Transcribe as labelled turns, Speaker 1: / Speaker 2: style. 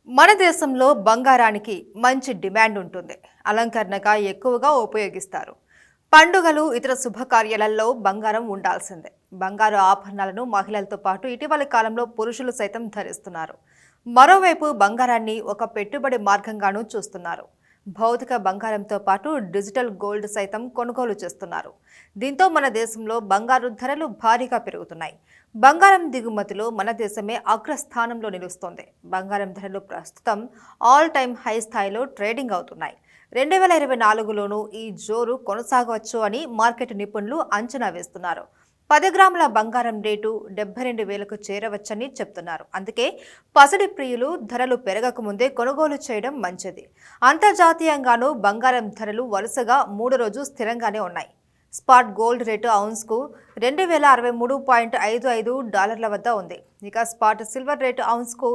Speaker 1: మన దేశంలో బంగారానికి మంచి డిమాండ్ ఉంటుంది. అలంకరణగా ఎక్కువగా ఉపయోగిస్తారు. పండుగలు, ఇతర శుభకార్యాలలో బంగారం ఉండాల్సిందే. బంగారు ఆభరణాలను మహిళలతో పాటు ఇటీవలి కాలంలో పురుషులు సైతం ధరిస్తున్నారు. మరోవైపు బంగారాన్ని ఒక పెట్టుబడి మార్గంగానూ చూస్తున్నారు. భౌతిక బంగారంతో పాటు డిజిటల్ గోల్డ్ సైతం కొనుగోలు చేస్తున్నారు. దీంతో మన దేశంలో బంగారు ధరలు భారీగా పెరుగుతున్నాయి. బంగారం దిగుమతిలో మన దేశమే అగ్రస్థానంలో నిలుస్తోంది. బంగారం ధరలు ప్రస్తుతం ఆల్ టైమ్ హై స్థాయిలో ట్రేడింగ్ అవుతున్నాయి. 2024లోనూ ఈ జోరు కొనసాగవచ్చు అని మార్కెట్ నిపుణులు అంచనా వేస్తున్నారు. 10 గ్రాముల బంగారం రేటు 72,000కు చేరవచ్చని చెప్తున్నారు. అందుకే పసిడి ప్రియులు ధరలు పెరగకముందే కొనుగోలు చేయడం మంచిది. అంతర్జాతీయంగానూ బంగారం ధరలు వరుసగా 3 రోజులు స్థిరంగానే ఉన్నాయి. స్పాట్ గోల్డ్ రేటు ఔన్స్కు $2,063.55 వద్ద ఉంది. ఇక స్పాట్ సిల్వర్ రేటు ఔన్స్కు